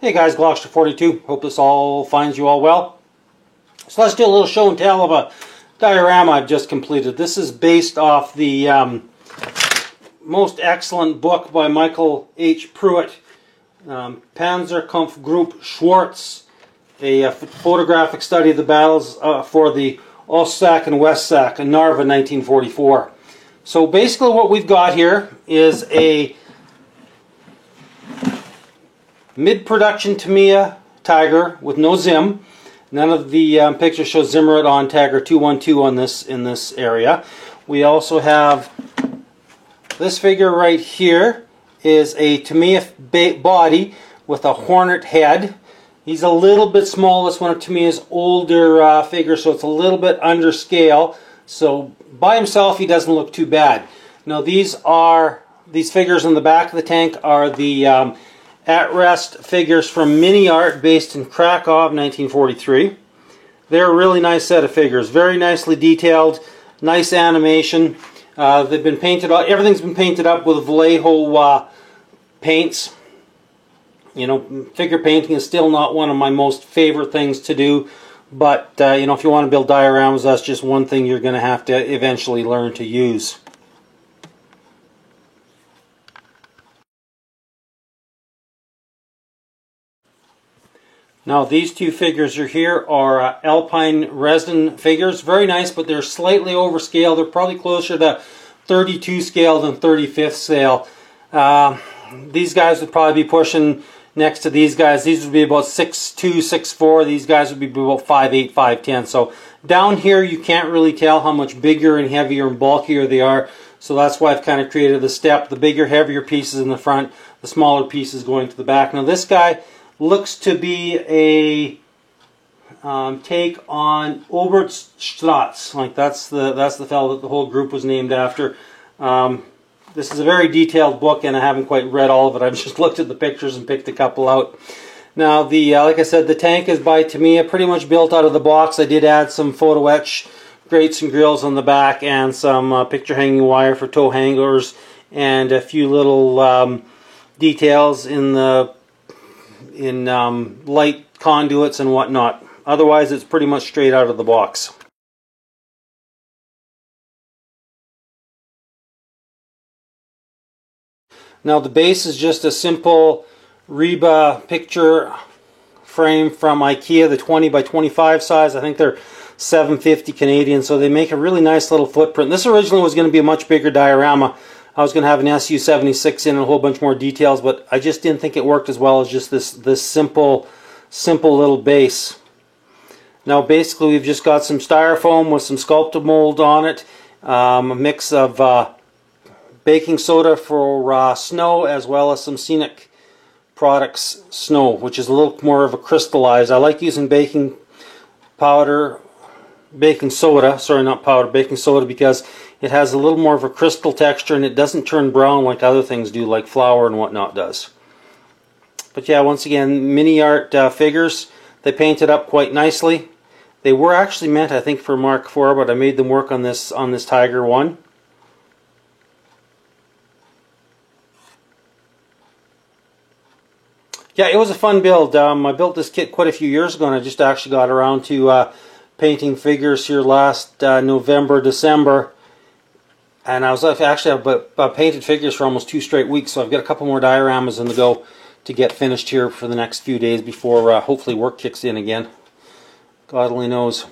Hey guys, Glockster42. Hope this all finds you all well. So let's do a little show and tell of a diorama I've just completed. This is based off the most excellent book by Michael H. Pruitt, Panzerkampfgruppe Schwarz, a photographic study of the battles for the Ostsack and Westsack in Narva 1944. So basically what we've got here is a mid-production Tamiya Tiger with no Zim. None of the pictures show Zimmerit on Tiger 212 in this area. We also have this figure right here is a Tamiya body with a Hornet head. He's a little bit small. It's one of Tamiya's older figures, so it's a little bit under scale. So by himself, he doesn't look too bad. Now these figures on the back of the tank are the at-rest figures from Mini Art, based in Krakow, 1943. They're a really nice set of figures, very nicely detailed, nice animation. They've been painted. Everything's been painted up with Vallejo paints. You know, figure painting is still not one of my most favorite things to do, but you know, if you want to build dioramas, that's just one thing you're going to have to eventually learn to use. Now these two figures are here are Alpine resin figures. Very nice, but they're slightly overscaled. They're probably closer to 32 scale than 35th scale. These guys would probably be pushing next to these guys. These would be about 6'2", 6'4". These guys would be about 5'8", 5'10". So down here you can't really tell how much bigger and heavier and bulkier they are. So that's why I've kind of created the step. The bigger, heavier pieces in the front, the smaller pieces going to the back. Now this guy looks to be a take on Oberstratz. Like that's the fellow that the whole group was named after. This is a very detailed book, and I haven't quite read all of it. I've just looked at the pictures and picked a couple out. Now like I said, the tank is by Tamiya, pretty much built out of the box. I did add some photo etch grates and grills on the back, and some picture hanging wire for tow hangers, and a few little details in light conduits and whatnot. Otherwise, it's pretty much straight out of the box. Now the base is just a simple Reba picture frame from IKEA, the 20 by 25 size. I think they're $7.50 Canadian, so they make a really nice little footprint. This originally was going to be a much bigger diorama. I was going to have an SU-76 in and a whole bunch more details, but I just didn't think it worked as well as just this simple little base. Now basically we've just got some styrofoam with some sculpted mold on it, a mix of baking soda for snow, as well as some Scenic Products snow, which is a little more of a crystallized. I like using baking soda, because it has a little more of a crystal texture and it doesn't turn brown like other things do, like flour and whatnot does. But yeah, once again, Mini Art figures. They painted up quite nicely. They were actually meant, I think, for Mark IV, but I made them work on this Tiger 1. Yeah, it was a fun build. I built this kit quite a few years ago, and I just actually got around to painting figures here last November, December. And I was actually I've painted figures for almost 2 straight weeks, so I've got a couple more dioramas in the go to get finished here for the next few days before hopefully work kicks in again. God only knows.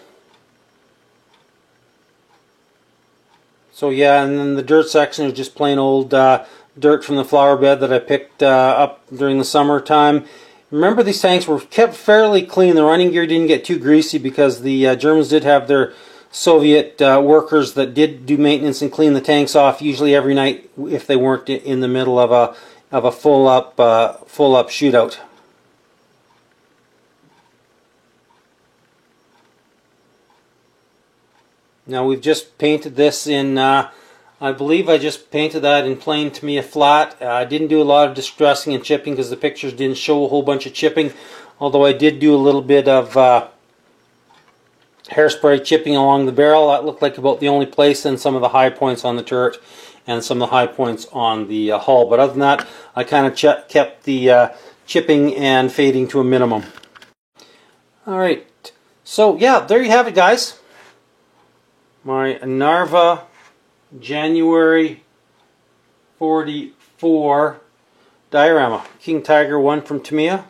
So yeah, and then the dirt section is just plain old dirt from the flower bed that I picked up during the summertime. Remember, these tanks were kept fairly clean. The running gear didn't get too greasy because the Germans did have their Soviet workers that did do maintenance and clean the tanks off usually every night if they weren't in the middle of a full up shootout. Now we've just painted this in I believe I just painted that in plain Tamiya flat. I didn't do a lot of distressing and chipping because the pictures didn't show a whole bunch of chipping, although I did do a little bit of hairspray chipping along the barrel. That looked like about the only place, and some of the high points on the turret and some of the high points on the hull. But other than that, I kind of kept the chipping and fading to a minimum. Alright, so yeah, there you have it, guys. My Narva January 44 diorama. King Tiger 1 from Tamiya.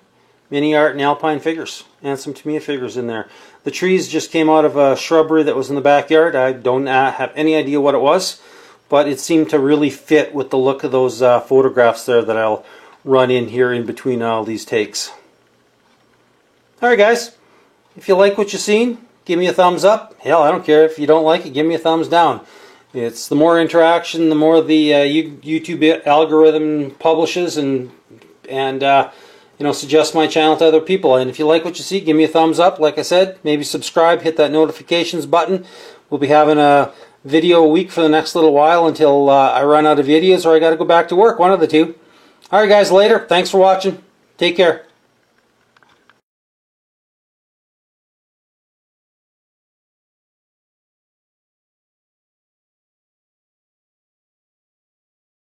Mini art and alpine figures. And some Tamiya figures in there. The trees just came out of a shrubbery that was in the backyard. I don't have any idea what it was, but it seemed to really fit with the look of those photographs there that I'll run in here in between all these takes. Alright guys, if you like what you've seen, give me a thumbs up. Hell, I don't care if you don't like it, give me a thumbs down. It's the more interaction, the more the YouTube algorithm publishes and you know, suggest my channel to other people. And if you like what you see, give me a thumbs up. Like I said, maybe subscribe, hit that notifications button. We'll be having a video a week for the next little while until I run out of videos or I got to go back to work. One of the two. Alright guys, later. Thanks for watching. Take care.